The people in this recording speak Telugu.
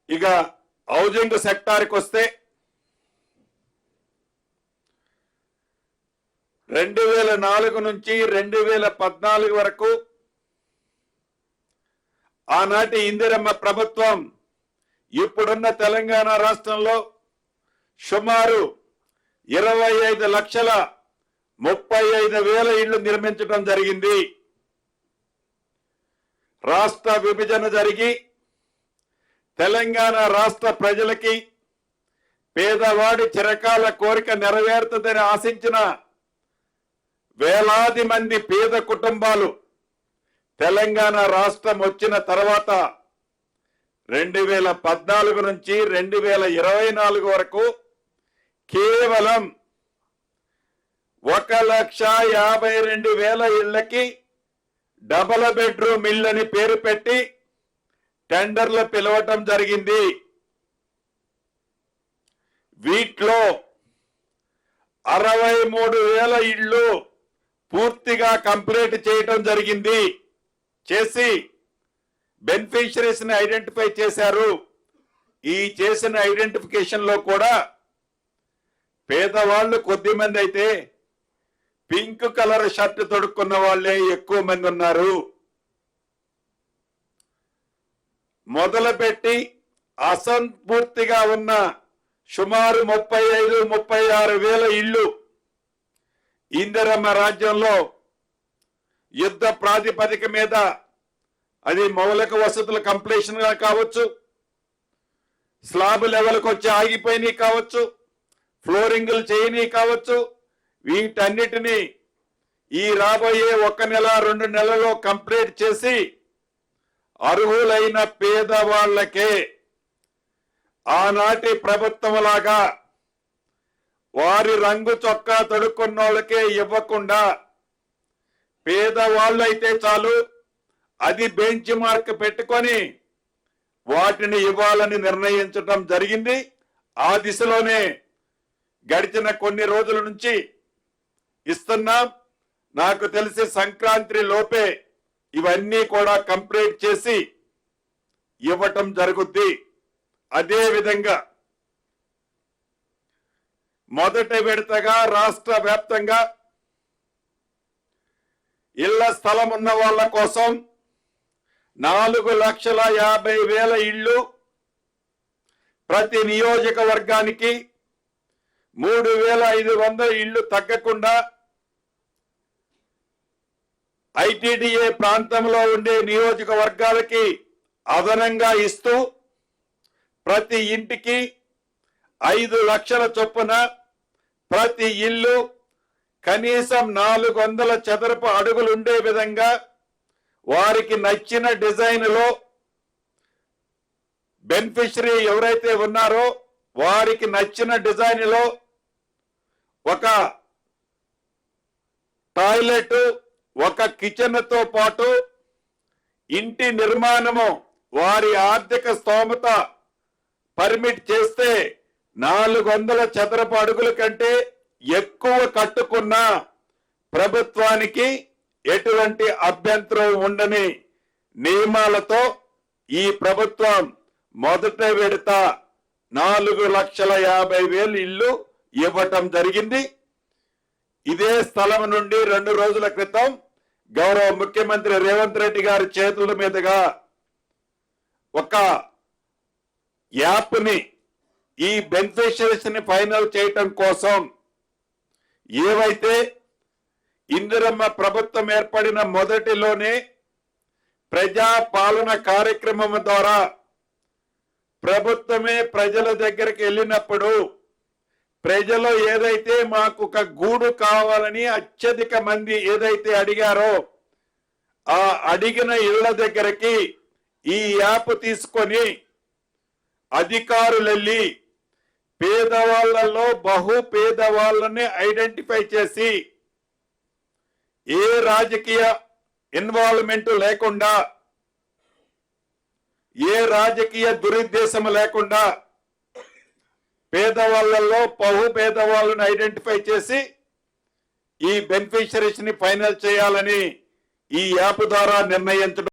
ఇక హౌజింగ్ సెక్టార్కి వస్తే 2004 నుంచి 2014 వరకు ఆనాటి ఇందిరమ్మ ప్రభుత్వం ఇప్పుడున్న తెలంగాణ రాష్ట్రంలో సుమారు 25,35,000 ఇళ్లు నిర్మించడం జరిగింది. రాష్ట్ర విభజన జరిగి తెలంగాణ రాష్ట్ర ప్రజలకి పేదవాడి చిరకాల కోరిక నెరవేరుతుందని ఆశించిన వేలాది మంది పేద కుటుంబాలు తెలంగాణ రాష్ట్రం వచ్చిన తర్వాత 2014 నుంచి 2024 వరకు కేవలం 1,52,000 ఇళ్లకి డబుల్ బెడ్రూమ్ ఇళ్ళని పేరు పెట్టి టెండర్లు పిలవటం జరిగింది. వీటిలో 63,000 ఇళ్ళు పూర్తిగా కంప్లీట్ చేయటం జరిగింది. చేసి బెనిఫిషరీస్ ని ఐడెంటిఫై చేశారు. ఈ చేసిన ఐడెంటిఫికేషన్ లో కూడా పేదవాళ్ళు కొద్దిమంది అయితే పింక్ కలర్ షర్ట్ తొడుక్కున్న వాళ్ళే ఎక్కువ మంది ఉన్నారు. మొదలుపెట్టి అసంపూర్తిగా ఉన్న సుమారు 35,36,000 ఇళ్ళు ఇందిరమ్మ రాజ్యంలో యుద్ధ ప్రాతిపదిక మీద అది మౌలిక వసతుల కంప్లీషన్ కావచ్చు, స్లాబ్ లెవెల్కి వచ్చి ఆగిపోయినాయి కావచ్చు, ఫ్లోరింగ్లు చేయని కావచ్చు, వీటన్నిటినీ ఈ రాబోయే 1 నెల 2 నెలల్లో కంప్లీట్ చేసి అర్హులైన పేదవాళ్లకే ఆనాటి ప్రభుత్వం లాగా వారి రంగు చొక్కా తొడుక్కున్న వాళ్ళకే ఇవ్వకుండా పేదవాళ్ళైతే చాలు అది బెంచ్ మార్క్ పెట్టుకొని వాటిని ఇవ్వాలని నిర్ణయించడం జరిగింది. ఆ దిశలోనే గడిచిన కొన్ని రోజుల నుంచి ఇస్తున్నాం. నాకు తెలిసి సంక్రాంతి లోపే ఇవన్నీ కూడా కంప్లీట్ చేసి ఇవ్వటం జరుగుద్ది. అదే విధంగా మొదటి విడతగా రాష్ట్ర వ్యాప్తంగా ఇళ్ల స్థలం ఉన్న వాళ్ళ కోసం 4,50,000 ఇళ్ళు, ప్రతి నియోజకవర్గానికి 3,500 ఇళ్ళు తగ్గకుండా ఐటీడీఏ ప్రాంతంలో ఉండే నియోజకవర్గాలకి అదనంగా ఇస్తూ ప్రతి ఇంటికి 5 లక్షల చొప్పున ప్రతి ఇల్లు కనీసం 400 చదరపు అడుగులు ఉండే విధంగా వారికి నచ్చిన డిజైన్లో బెనిఫిషరీ ఎవరైతే ఉన్నారో వారికి నచ్చిన డిజైన్లో ఒక టాయిలెట్, ఒక కిచెన్ తో పాటు ఇంటి నిర్మాణము వారి ఆర్థిక స్తోమత పర్మిట్ చేస్తే 400 చదరపు అడుగుల కంటే ఎక్కువ కట్టుకున్న ప్రభుత్వానికి ఎటువంటి అభ్యంతరం ఉండని నియమాలతో ఈ ప్రభుత్వం మొదట విడత 4,50,000 ఇళ్ళు ఇవ్వటం జరిగింది. ఇదే స్థలం నుండి 2 రోజుల క్రితం గౌరవ ముఖ్యమంత్రి రేవంత్ రెడ్డి గారి చేతుల మీదుగా ఒక యాప్ని ఈ బెనిఫిషరీస్ ని ఫైనల్ చేయటం కోసం ఏవైతే ఇందిరమ్మ ప్రభుత్వం ఏర్పడిన మొదటిలోనే ప్రజా పాలన కార్యక్రమం ద్వారా ప్రభుత్వమే ప్రజల దగ్గరికి వెళ్ళినప్పుడు ప్రజలు ఏదైతే మాకు ఒక గూడు కావాలని అత్యధిక మంది ఏదైతే అడిగారో ఆ అడిగిన ఇళ్ల దగ్గరికి ఈ యాప్ తీసుకొని అధికారులు వెళ్ళి పేదవాళ్లలో బహు పేదవాళ్ళని ఐడెంటిఫై చేసి ఏ రాజకీయ ఇన్వాల్వ్మెంట్ లేకుండా, ఏ రాజకీయ దురుద్దేశం లేకుండా పేదవాళ్లలో బహు పేదవాళ్ళని ఐడెంటిఫై చేసి ఈ బెనిఫిషరీస్ ని ఫైనల్ చేయాలని ఈ యాప్ ద్వారా నిర్ణయించడం